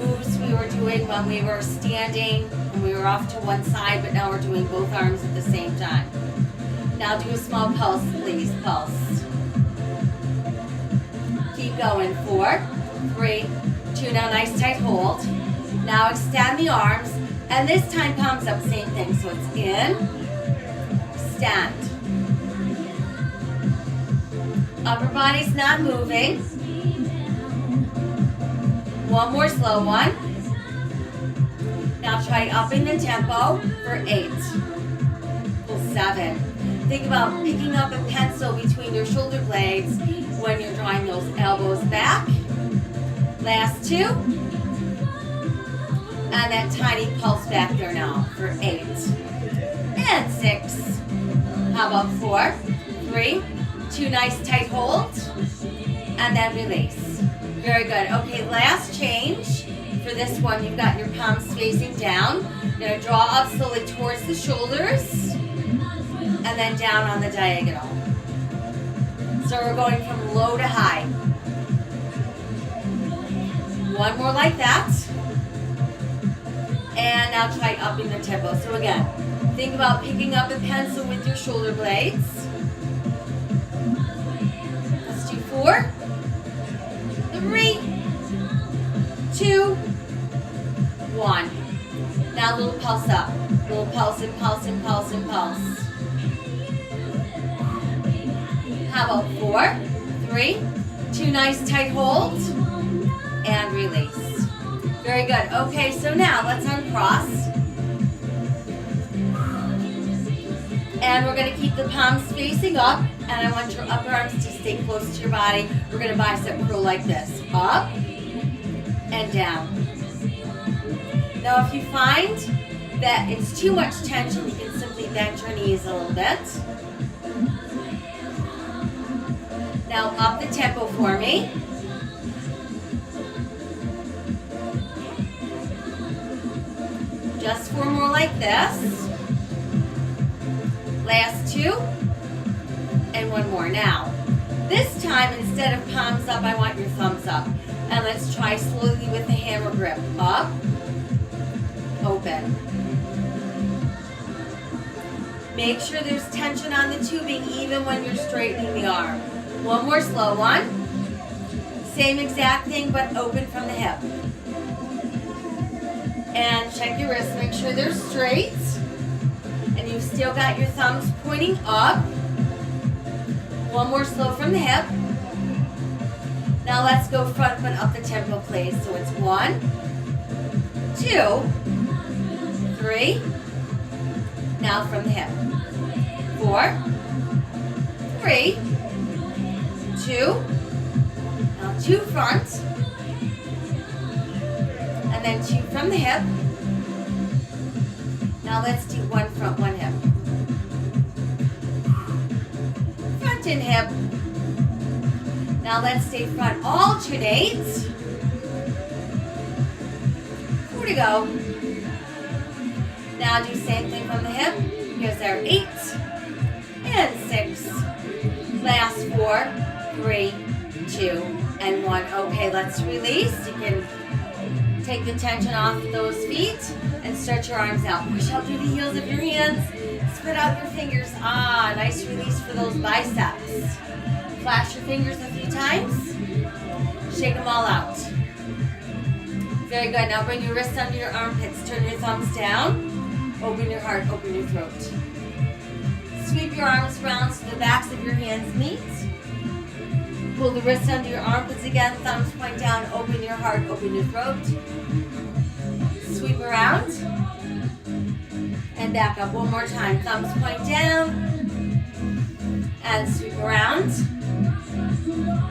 moves we were doing when we were standing and we were off to one side, but now we're doing both arms at the same time. Now do a small pulse, please. Pulse. Keep going. 4, 3, 2. Now nice tight hold. Now extend the arms, and this time palms up, same thing. So it's in, extend. Upper body's not moving. One more slow one. Now try upping the tempo for 8. Pull 7. Think about picking up a pencil between your shoulder blades when you're drawing those elbows back. Last 2. And that tiny pulse back there now for 8. And 6. How about 4, 3, 2 nice tight holds. And then release. Very good. Okay, last change. For this one, you've got your palms facing down. You're going to draw up slowly towards the shoulders. And then down on the diagonal. So we're going from low to high. One more like that. And now try upping the tempo. So again, think about picking up a pencil with your shoulder blades. Let's do 4, 3, 2, 1. Now a little pulse up. A little pulse and pulse and pulse and pulse. How about 4, 3, 2 nice tight holds, and release. Very good. Okay, so now let's uncross. And we're going to keep the palms facing up, and I want your upper arms to stay close to your body. We're going to bicep curl like this. Up and down. Now if you find that it's too much tension, you can simply bend your knees a little bit. Now up the tempo for me. Just 4 more like this. Last 2. And 1 more. Now, this time instead of palms up, I want your thumbs up. And let's try slowly with the hammer grip. Up, open. Make sure there's tension on the tubing even when you're straightening the arm. 1 more slow one. Same exact thing, but open from the hip. And check your wrists, make sure they're straight. And you've still got your thumbs pointing up. 1 more slow from the hip. Now let's go front foot up the tempo, please. So it's 1, 2, 3. Now from the hip. 4, 3, 2. Now 2 front. And then 2 from the hip. Now let's do 1 front, 1 hip. Front and hip. Now let's stay front, alternate. 4 to go. Now do same thing from the hip. Here's our 8 and 6. Last 4, 3, 2, and 1. Okay, let's release. You can take the tension off those feet and stretch your arms out. Push out through the heels of your hands. Spread out your fingers. Ah, nice release for those biceps. Flash your fingers a few times. Shake them all out. Very good. Now bring your wrists under your armpits. Turn your thumbs down. Open your heart. Open your throat. Sweep your arms around so the backs of your hands meet. Pull the wrists under your armpits again. Thumbs point down. Open your heart. Open your throat. Sweep around. And back up 1 more time. Thumbs point down. And sweep around.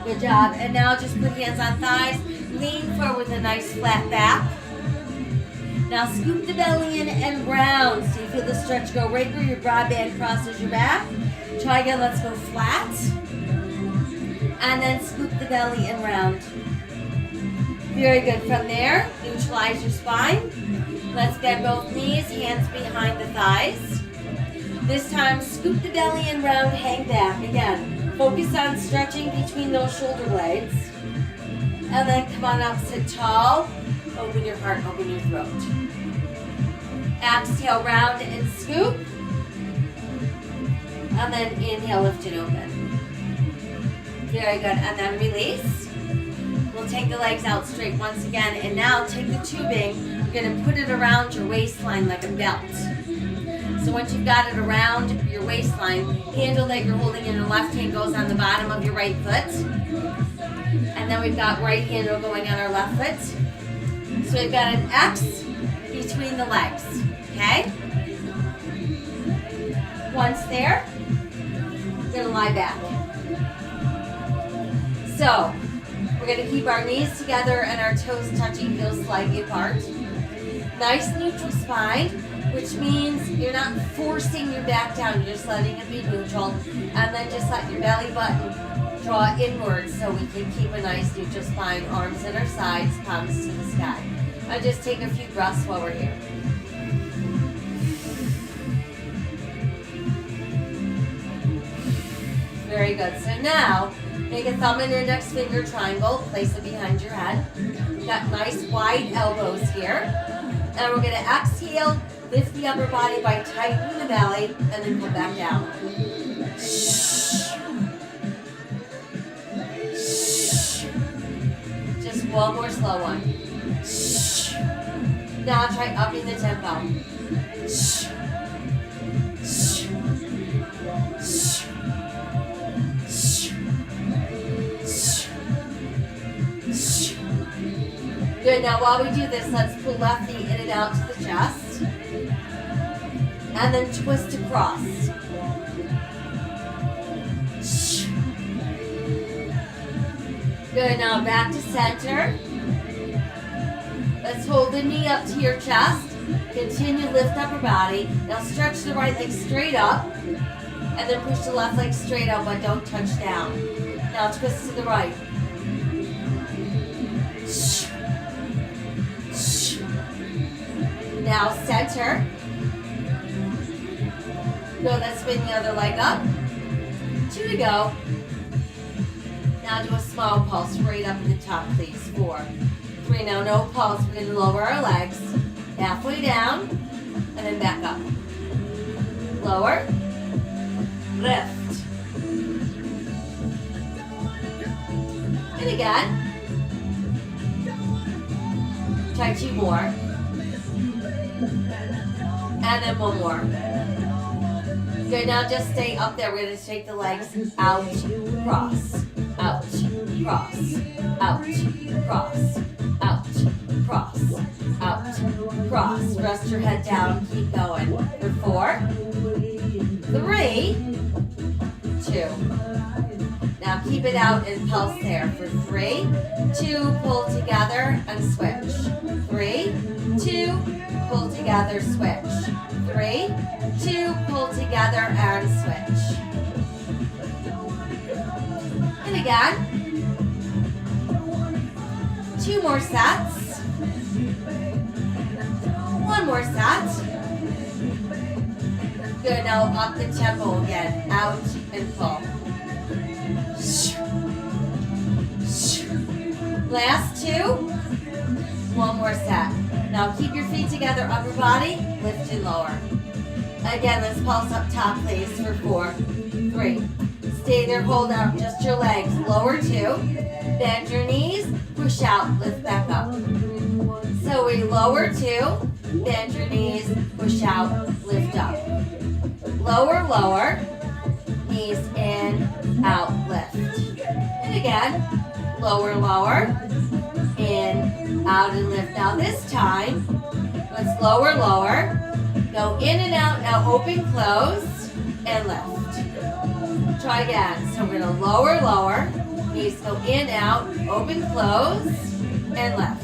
Good job. And now just put hands on thighs. Lean forward with a nice flat back. Now scoop the belly in and round. So you feel the stretch go right where your broad band crosses your back. Try again. Let's go flat. And then scoop the belly and round. Very good. From there, neutralize your spine. Let's bend both knees, hands behind the thighs. This time, scoop the belly and round, hang back. Again, focus on stretching between those shoulder blades. And then come on up, sit tall. Open your heart, open your throat. Exhale, round and scoop. And then inhale, lift and open. Very good. And then release. We'll take the legs out straight once again. And now take the tubing. you're going to put it around your waistline like a belt. So once you've got it around your waistline, handle that you're holding in your left hand goes on the bottom of your right foot. And then we've got right handle going on our left foot. So we've got an X between the legs, okay? Once there, we're gonna lie back. So, we're gonna keep our knees together and our toes touching, heels slightly apart. Nice neutral spine, which means you're not forcing your back down, you're just letting it be neutral. And then just let your belly button draw inwards so we can keep a nice neutral spine, arms at our sides, palms to the sky. And just take a few breaths while we're here. Very good. So now, make a thumb and index finger triangle, place it behind your head. We've got nice wide elbows here. And we're going to exhale, lift the upper body by tightening the belly, and then come back down. Just one more slow one. Now try upping the tempo. Good, now while we do this, let's pull left knee in and out to the chest. And then twist across. Good, now back to center. Let's hold the knee up to your chest. Continue to lift upper body. Now stretch the right leg straight up. And then push the left leg straight up, but don't touch down. Now twist to the right. Now center. Good, let's spin the other leg up. 2 to go. Now do a small pulse right up at the top, please. 4, 3, now no pulse. We're going to lower our legs. Halfway down, and then back up. Lower. Lift. And again. Try 2 more. And then 1 more. Good, now just stay up there. We're going to take the legs out, cross, out, cross, out, cross, out, cross, out, cross. Rest your head down, keep going. For 4, 3, 2. Now keep it out and pulse there. For 3, 2, pull together and switch. 3, 2, pull together, switch. 3, 2, pull together and switch. And again. 2 more sets. 1 more set. Good, now up the tempo again. Out and pull. Last 2. 1 more set. Now keep your feet together, upper body, lift and lower. Again, let's pulse up top, please, for 4, 3. Stay there, hold out just your legs. Lower 2. Bend your knees, push out, lift back up. So we lower 2, bend your knees, push out, lift up. Lower, lower, knees in, out, lift. And again, lower, lower, in, out, and lift. Now this time, let's lower, lower, go in and out, now open, close, and lift. Try again. So we're going to lower, lower, knees go in, out, open, close, and lift.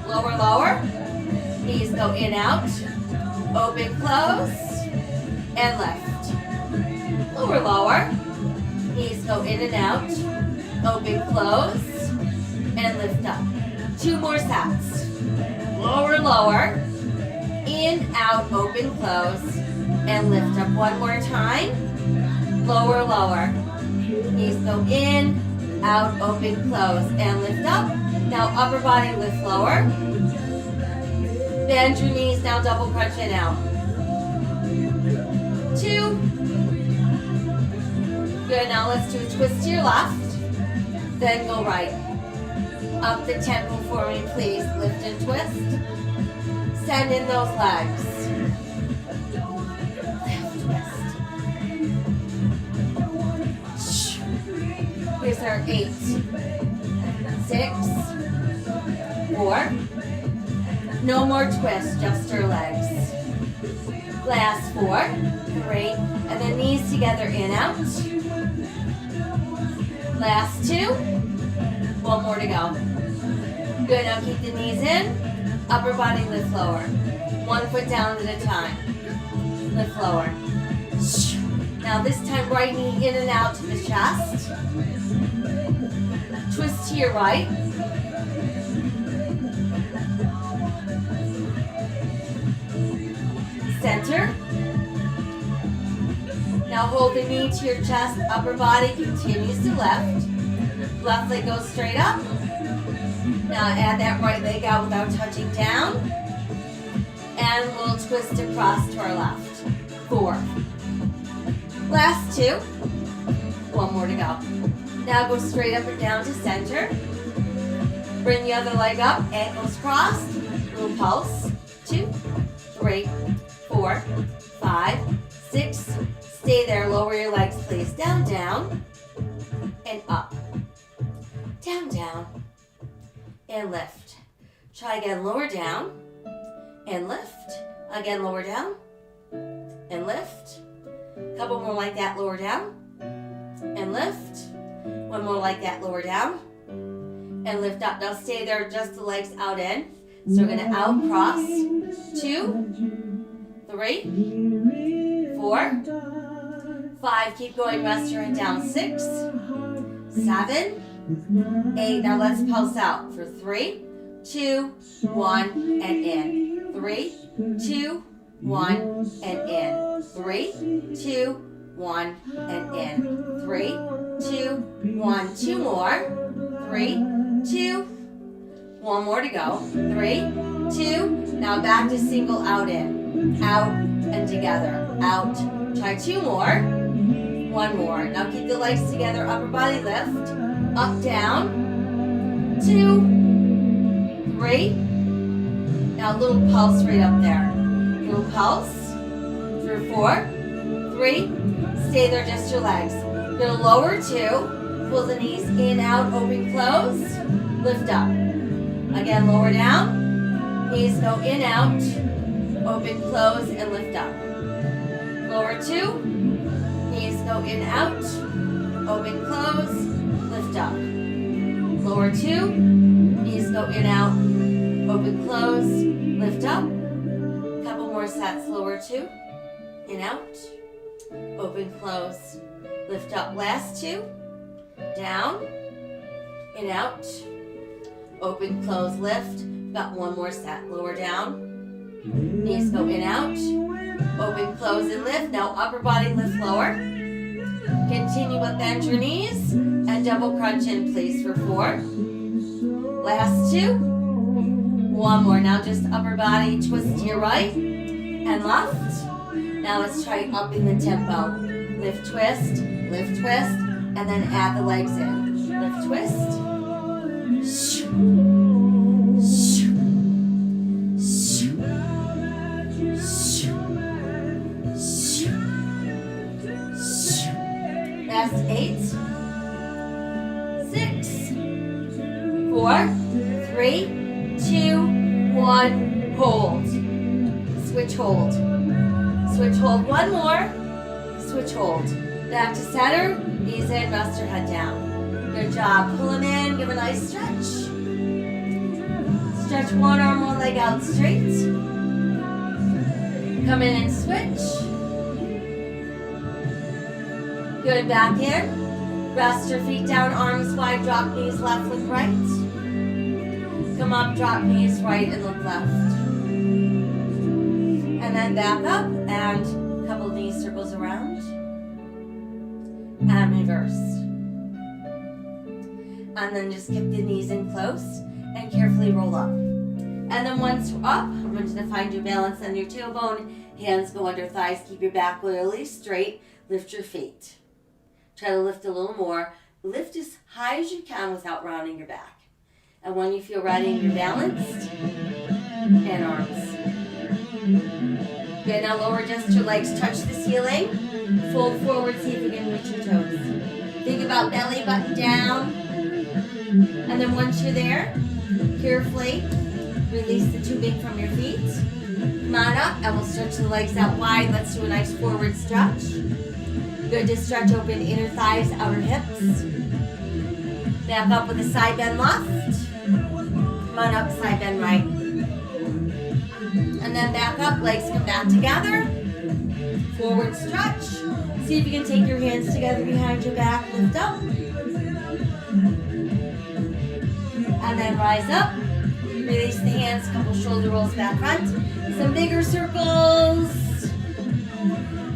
Lower, lower, knees go in, out, open, close, and lift. Lower, lower, knees go in and out, open, close, and lift up. 2 more sets. Lower, lower, in, out, open, close, and lift up. 1 more time. Lower, lower. Knees go in, out, open, close, and lift up. Now upper body lift lower. Bend your knees, now double crunch it out. 2. Good, now let's do a twist to your left. Then go right. Up the tempo for me, please. Lift and twist. Send in those legs. Here's our 8, 6, 4. No more twist, just our legs. Last 4, 3, and then knees together, in, out. Last 2, 1 more to go. Good, now keep the knees in, upper body lift lower. 1 foot down at a time. Lift lower. Now this time right knee in and out to the chest. Twist to your right. Center. Now hold the knee to your chest, upper body continues to lift. Left leg goes straight up. Now add that right leg out without touching down. And a little twist across to our left. 4. Last 2. 1 more to go. Now go straight up and down to center. Bring the other leg up, ankles crossed. Little pulse. 2, 3, 4, 5, 6. Stay there. Lower your legs, please. Down, down, and up. Down, down, and lift. Try again. Lower down, and lift. Again, lower down, and lift. Couple more like that. Lower down, and lift. 1 more like that. Lower down, and lift up. Now stay there. Just the legs out in. So we're going to out cross. 2, 3, 4, 5. Keep going. Rest your head down. 6, 7, 8. Now let's pulse out for 3, 2, 1, and in. 3, 2, 1, and in. 3, 2, 1, and in. 3, 2, 1. 2 more. 3, 2, 1 more to go. 3, 2. Now back to single out in. Out and together. Out. Try 2 more. 1 more. Now keep the legs together. Upper body lift. Up, down. 2, 3. Now a little pulse right up there. Little pulse. For 4, 3. Stay there, just your legs. Go lower 2. Pull the knees in, out, open, close. Lift up. Again, lower down. Knees go in, out, open, close, and lift up. Lower 2. Knees go in, out, open, close, lift up. Lower 2. Knees go in, out, open, close, lift up. Couple more sets. Lower 2. In, out, open, close, lift up. Last 2. Down, in, out, open, close, lift. Got 1 more set. Lower down. Knees go in, out, open, close, and lift. Now upper body lift lower. Continue with bend your knees and double crunch in, please, for 4. Last 2. 1 more. Now just upper body twist to your right and left. Now let's try upping the tempo. Lift, twist, and then add the legs in. Lift, twist. Last 8, 6, 4, 3, 2, 1. Hold. Switch hold. Switch hold. 1 more. Switch hold. Back to center. Knees in. Rest your head down. Good job. Pull them in. Give a nice stretch. Stretch 1 arm, 1 leg out straight. Come in and switch. Good, back in. Rest your feet down, arms wide, drop knees left, look right. Come up, drop knees right and look left. And then back up and a couple of knee circles around. And reverse. And then just keep the knees in close and carefully roll up. And then once we're up, we're going to find your balance on your tailbone. Hands go under thighs. Keep your back really straight. Lift your feet. Try to lift a little more. Lift as high as you can without rounding your back. And when you feel ready and you're balanced, and arms. Good, now lower just your legs, touch the ceiling. Fold forward, see if you can reach your toes. Think about belly button down. And then once you're there, carefully release the tubing from your feet. Come on up, and we'll stretch the legs out wide. Let's do a nice forward stretch. Good to stretch open inner thighs, outer hips. Back up with a side bend left. Come on up, side bend right. And then back up, legs come back together. Forward stretch. See if you can take your hands together behind your back, lift up. And then rise up. Release the hands, couple shoulder rolls back front. Some bigger circles.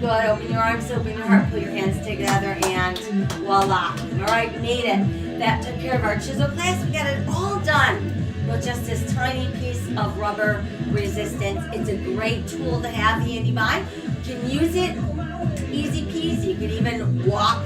Good, open your arms, open your heart, pull your hands together, and voila. All right, made it. That took care of our Chizel class. We got it all done with just this tiny piece of rubber resistance. It's a great tool to have handy by. You can use it easy peasy. You can even walk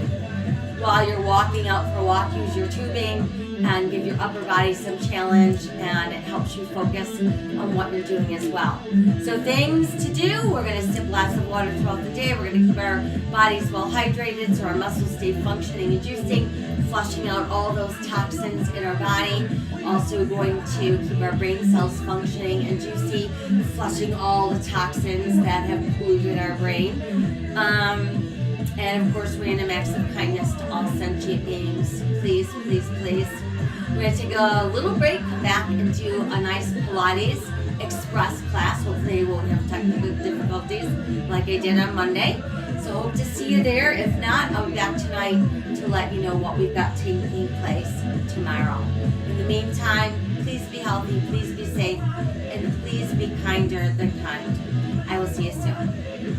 while you're walking out for a walk. Use your tubing and give your upper body some challenge, and it helps you focus on what you're doing as well. So things to do, we're going to sip lots of water throughout the day. We're going to keep our bodies well hydrated so our muscles stay functioning and juicing, flushing out all those toxins in our body. Also going to keep our brain cells functioning and juicy, flushing all the toxins that have polluted our brain. And of course, random acts of kindness to all sentient beings. Please, please, please. We're going to take a little break, come back and do a nice Pilates Express class. Hopefully you won't have technical difficulties like I did on Monday. So hope to see you there. If not, I'll be back tonight to let you know what we've got taking place tomorrow. In the meantime, please be healthy, please be safe, and please be kinder than kind. I will see you soon.